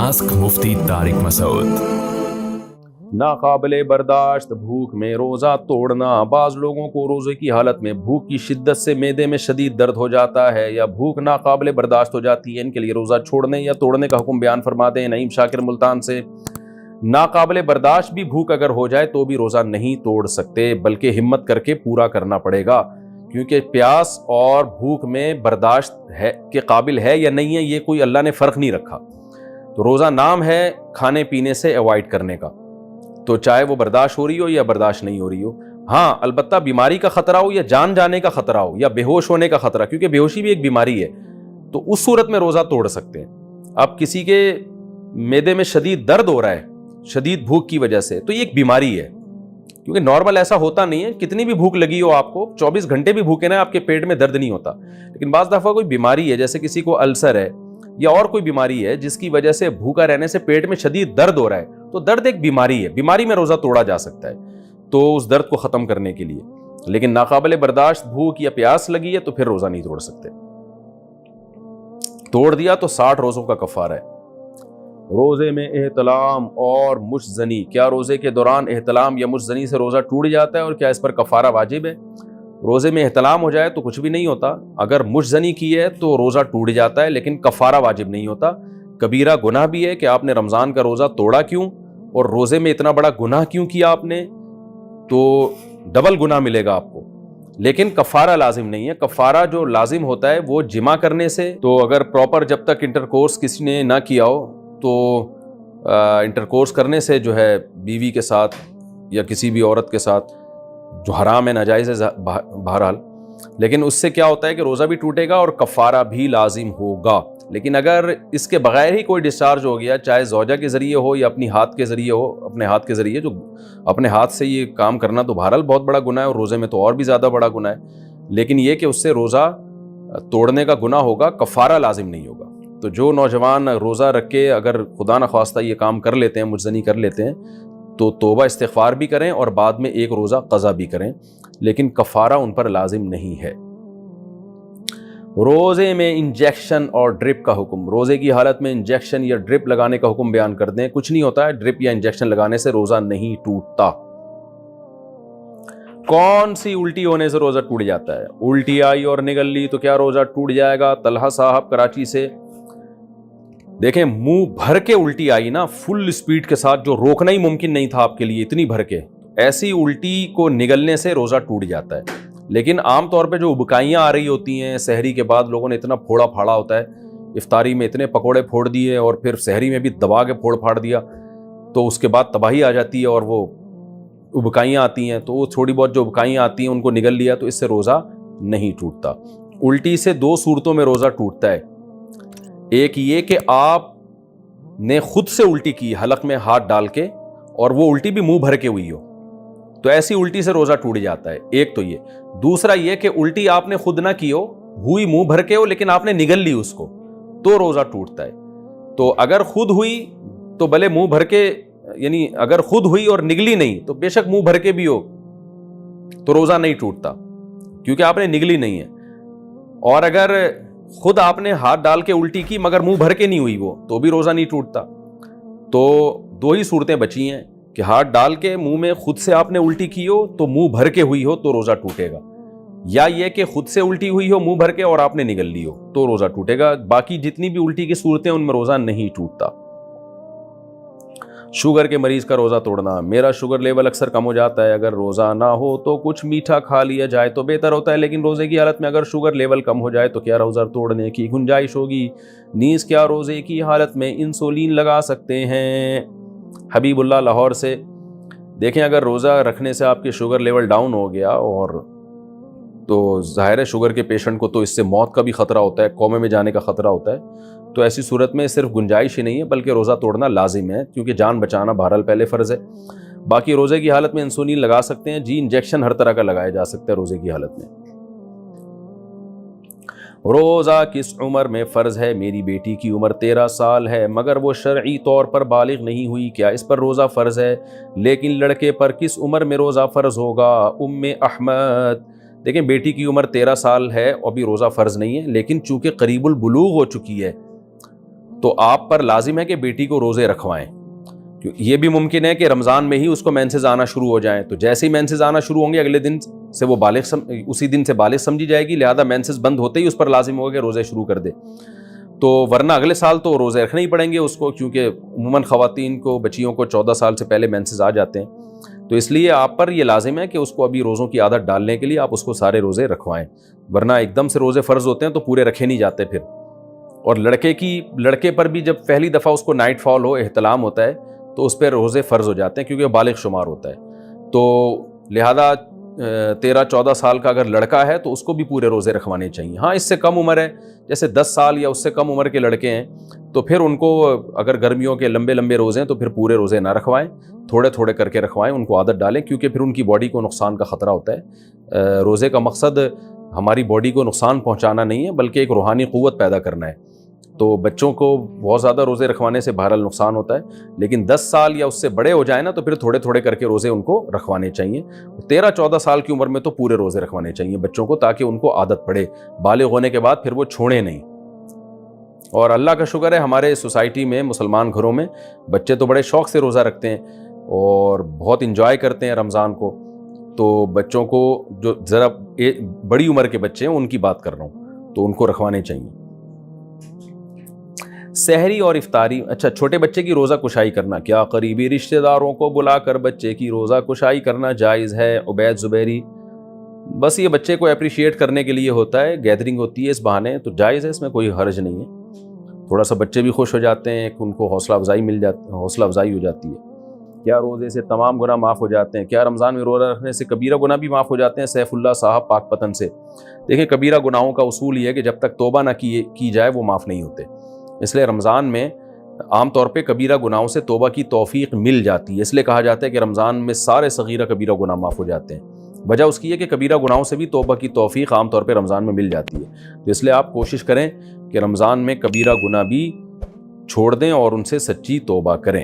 Ask मुफ्ती तारिक मसूद। नाकाबिले बर्दाश्त भूख में रोज़ा तोड़ना। बाज़ लोगों को रोज़े की हालत में भूख की शिद्दत से मैदे में शदीद दर्द हो जाता है या भूख नाकाबिले बर्दाश्त हो जाती है। इनके लिए रोज़ा छोड़ने या तोड़ने का हुक्म बयान फरमाते हैं नईम शाकिर मुल्तान से। नाकाबिले बर्दाश्त भी भूख अगर हो जाए तो भी रोज़ा नहीं तोड़ सकते, बल्कि हिम्मत करके पूरा करना पड़ेगा, क्योंकि प्यास और भूख में बर्दाश्त है के काबिल है या नहीं है, ये कोई अल्लाह ने फ़र्क नहीं रखा। तो रोज़ा नाम है खाने पीने से अवॉइड करने का, तो चाहे वो बर्दाश्त हो रही हो या बर्दाश्त नहीं हो रही हो। हाँ, अलबत्ता बीमारी का ख़तरा हो या जान जाने का ख़तरा हो या बेहोश होने का ख़तरा, क्योंकि बेहोशी भी एक बीमारी है, तो उस सूरत में रोज़ा तोड़ सकते हैं। अब किसी के मैदे में शदीद दर्द हो रहा है शदीद भूख की वजह से, तो ये एक बीमारी है, क्योंकि नॉर्मल ऐसा होता नहीं है। कितनी भी भूख लगी हो आपको, 24 घंटे भी भूखे ना, आपके पेट में दर्द नहीं होता। लेकिन बाज़ दफ़ा कोई बीमारी है, जैसे किसी को अल्सर है या और कोई बीमारी है जिसकी वजह से भूखा रहने से पेट में शदीद दर्द हो रहा है, तो दर्द एक बीमारी है, बीमारी में रोज़ा तोड़ा जा सकता है तो उस दर्द को ख़त्म करने के लिए। लेकिन नाकाबिले बर्दाश्त भूख या प्यास लगी है तो फिर रोज़ा नहीं तोड़ सकते। तोड़ दिया तो 60 रोज़ों का कफ़ारा है। रोज़े में एहतलाम और मुशज़नी, क्या रोज़े के दौरान एहतलाम या मुशज़नी से रोज़ा टूट जाता है और क्या इस पर कफ़ारा वाजिब है? रोज़े में एहतलाम हो जाए तो कुछ भी नहीं होता। अगर मुशज़नी की है तो रोज़ा टूट जाता है, लेकिन कफ़ारा वाजिब नहीं होता। कबीरा गुनाह भी है कि आपने रमज़ान का रोज़ा तोड़ा क्यों और रोज़े में इतना बड़ा गुनाह क्यों किया आपने, तो डबल गुनाह मिलेगा आपको, लेकिन कफ़ारा लाजिम नहीं है। कफ़ारा जो लाजिम होता है वो जिमा करने से, तो अगर प्रॉपर जब तक इंटरकोर्स किसी ने ना किया हो तो इंटरकोर्स करने से जो है बीवी के साथ या किसी भी औरत के साथ, जो हराम है, नाजायज़ है बहरहाल, लेकिन उससे क्या होता है कि रोज़ा भी टूटेगा और कफ़ारा भी लाजिम होगा। लेकिन अगर इसके बगैर ही कोई डिस्चार्ज हो गया, चाहे ज़ौजा के ज़रिए हो या अपनी हाथ के ज़रिए हो, अपने हाथ के ज़रिए, जो अपने हाथ से ये काम करना तो बहरहाल बहुत बड़ा गुनाह है और रोज़े में तो और भी ज़्यादा बड़ा गुनाह है, लेकिन ये कि उससे रोज़ा तोड़ने का गुनाह होगा, कफ़ारा लाजिम नहीं होगा। तो जो नौजवान रोज़ा रख के अगर खुदा न ख्वास्ता ये काम कर लेते हैं, मुजज़नी कर लेते हैं, तो तौबा इस्तिग़फ़ार भी करें और बाद में एक रोज़ा क़ज़ा भी करें, लेकिन कफ़ारा उन पर लाजिम नहीं है। रोज़े में इंजेक्शन और ड्रिप का हुक्म। रोज़े की हालत में इंजेक्शन या ड्रिप लगाने का हुक्म बयान कर दें। कुछ नहीं होता है, ड्रिप या इंजेक्शन लगाने से रोज़ा नहीं टूटता। कौन सी उल्टी होने से रोज़ा टूट जाता है? उल्टी आई और निगल ली तो क्या रोज़ा टूट जाएगा? तलहा साहब कराची से। देखें, मुंह भर के उल्टी आई ना, फुल स्पीड के साथ, जो रोकना ही मुमकिन नहीं था आपके लिए, इतनी भर के, ऐसी उल्टी को निगलने से रोज़ा टूट जाता है। लेकिन आम तौर पे जो उबकाइयाँ आ रही होती हैं, सहरी के बाद लोगों ने इतना फोड़ा फाड़ा होता है, इफ्तारी में इतने पकोड़े फोड़ दिए और फिर सहरी में भी दबा के फोड़ फाड़ दिया, तो उसके बाद तबाही आ जाती है और वो उबकाइयाँ आती हैं, तो वो थोड़ी बहुत जो उबकाइयाँ आती हैं उनको निगल लिया तो इससे रोज़ा नहीं टूटता। उल्टी से 2 सूरतों में रोज़ा टूटता है। एक ये कि आप ने खुद से उल्टी की हलक में हाथ डाल के, और वो उल्टी भी मुंह भर के हुई हो, तो ऐसी उल्टी से रोज़ा टूट जाता है। एक तो ये। दूसरा ये कि उल्टी आपने खुद ना की हो, हुई मुंह भर के हो, लेकिन आपने निगल ली उसको, तो रोज़ा टूटता है। तो अगर खुद हुई तो भले मुंह भर के, यानी अगर खुद हुई और निगली नहीं तो बेशक मुंह भर के भी हो तो रोज़ा नहीं टूटता, क्योंकि आपने निगली नहीं है। और अगर खुद आपने हाथ डाल के उल्टी की मगर मुंह भर के नहीं हुई वो, तो भी रोज़ा नहीं टूटता। तो 2 ही सूरतें बची हैं कि हाथ डाल के मुंह में खुद से आपने उल्टी की हो तो मुंह भर के हुई हो तो रोज़ा टूटेगा, या ये कि खुद से उल्टी हुई हो मुंह भर के और आपने निगल ली हो तो रोज़ा टूटेगा। बाकी जितनी भी उल्टी की सूरतें उनमें रोज़ा नहीं टूटता। शुगर के मरीज़ का रोज़ा तोड़ना। मेरा शुगर लेवल अक्सर कम हो जाता है, अगर रोज़ा ना हो तो कुछ मीठा खा लिया जाए तो बेहतर होता है, लेकिन रोज़े की हालत में अगर शुगर लेवल कम हो जाए तो क्या रोज़ा तोड़ने की गुंजाइश होगी? नीज़ क्या रोज़े की हालत में इंसुलिन लगा सकते हैं? हबीबुल्लाह लाहौर से। देखें, अगर रोज़ा रखने से आपके शुगर लेवल डाउन हो गया, और तो ज़ाहिर है शुगर के पेशेंट को तो इससे मौत का भी ख़तरा होता है, कोमे में जाने का ख़तरा होता है, तो ऐसी सूरत में सिर्फ गुंजाइश ही नहीं है बल्कि रोज़ा तोड़ना लाजिम है, क्योंकि जान बचाना बहरहाल पहले फ़र्ज़ है। बाकी रोज़े की हालत में इंसुलिन लगा सकते हैं जी, इंजेक्शन हर तरह का लगाया जा सकता है रोज़े की हालत में। रोज़ा किस उम्र में फ़र्ज़ है? मेरी बेटी की उम्र 13 साल है मगर वो शरई तौर पर बालिग नहीं हुई, क्या इस पर रोज़ा फ़र्ज़ है? लेकिन लड़के पर किस उम्र में रोज़ा फ़र्ज़ होगा? उम्मे अहमद। देखें, बेटी की उम्र 13 साल है और भी रोज़ा फ़र्ज़ नहीं है, लेकिन चूँकि करीबुल बुलूग हो चुकी है تو آپ پر لازم ہے کہ بیٹی کو روزے رکھوائیں. یہ بھی ممکن ہے کہ رمضان میں ہی اس کو مینسز آنا شروع ہو جائیں, تو جیسے ہی مینسز آنا شروع ہوں گے اگلے دن سے وہ اسی دن سے بالغ سمجھی جائے گی, لہذا مینسز بند ہوتے ہی اس پر لازم ہوگا کہ روزے شروع کر دے. تو ورنہ اگلے سال تو روزے رکھنے ہی پڑیں گے اس کو, کیونکہ عموماً خواتین کو, بچیوں کو 14 سال سے پہلے مینسز آ جاتے ہیں. تو اس لیے آپ پر یہ لازم ہے کہ اس کو ابھی روزوں کی عادت ڈالنے کے لیے آپ اس کو سارے روزے رکھوائیں, ورنہ ایک دم سے روزے فرض ہوتے ہیں تو پورے رکھے نہیں جاتے پھر. اور لڑکے پر بھی جب پہلی دفعہ اس کو نائٹ فال ہو, احتلام ہوتا ہے, تو اس پہ روزے فرض ہو جاتے ہیں کیونکہ وہ بالغ شمار ہوتا ہے. تو لہذا 13-14 سال کا اگر لڑکا ہے تو اس کو بھی پورے روزے رکھوانے چاہیے. ہاں اس سے کم عمر ہے, جیسے 10 سال یا اس سے کم عمر کے لڑکے ہیں, تو پھر ان کو اگر گرمیوں کے لمبے روزے ہیں تو پھر پورے روزے نہ رکھوائیں, تھوڑے تھوڑے کر کے رکھوائیں, ان کو عادت ڈالیں, کیونکہ پھر ان کی باڈی کو نقصان کا خطرہ ہوتا ہے. روزے کا مقصد ہماری باڈی کو نقصان پہنچانا نہیں ہے بلکہ ایک روحانی قوت پیدا کرنا ہے. تو بچوں کو بہت زیادہ روزے رکھوانے سے بہرحال نقصان ہوتا ہے, لیکن 10 سال یا اس سے بڑے ہو جائیں نا تو پھر تھوڑے تھوڑے کر کے روزے ان کو رکھوانے چاہیے. 13-14 سال کی عمر میں تو پورے روزے رکھوانے چاہیے بچوں کو, تاکہ ان کو عادت پڑے, بالغ ہونے کے بعد پھر وہ چھوڑیں نہیں. اور اللہ کا شکر ہے ہمارے سوسائٹی میں, مسلمان گھروں میں بچے تو بڑے شوق سے روزہ رکھتے ہیں اور بہت انجوائے کرتے ہیں رمضان کو. تو بچوں کو, جو ذرا بڑی عمر کے بچے ہیں ان کی بات کر رہا ہوں, تو ان کو رکھوانے چاہیے. سحری اور افطاری. اچھا, چھوٹے بچے کی روزہ کشائی کرنا, کیا قریبی رشتہ داروں کو بلا کر بچے کی روزہ کشائی کرنا جائز ہے؟ عبید زبیری. بس یہ بچے کو اپریشیٹ کرنے کے لیے ہوتا ہے, گیدرنگ ہوتی ہے اس بہانے, تو جائز ہے, اس میں کوئی حرج نہیں ہے. تھوڑا سا بچے بھی خوش ہو جاتے ہیں, ان کو حوصلہ افزائی ہو جاتی ہے. کیا روزے سے تمام گناہ معاف ہو جاتے ہیں؟ کیا رمضان میں روزہ رکھنے سے کبیرہ گناہ بھی معاف ہو جاتے ہیں؟ سیف اللہ صاحب پاک پتن سے. دیکھیں, کبیرہ گناہوں کا اصول یہ ہے کہ جب تک توبہ نہ کی جائے وہ معاف نہیں ہوتے. اس لیے رمضان میں عام طور پہ کبیرہ گناہوں سے توبہ کی توفیق مل جاتی ہے. اس لیے کہا جاتا ہے کہ رمضان میں سارے صغیرہ کبیرہ گناہ معاف ہو جاتے ہیں. وجہ اس کی ہے کہ کبیرہ گناہوں سے بھی توبہ کی توفیق عام طور پہ رمضان میں مل جاتی ہے. تو اس لیے آپ کوشش کریں کہ رمضان میں کبیرہ گناہ بھی چھوڑ دیں اور ان سے سچی توبہ کریں.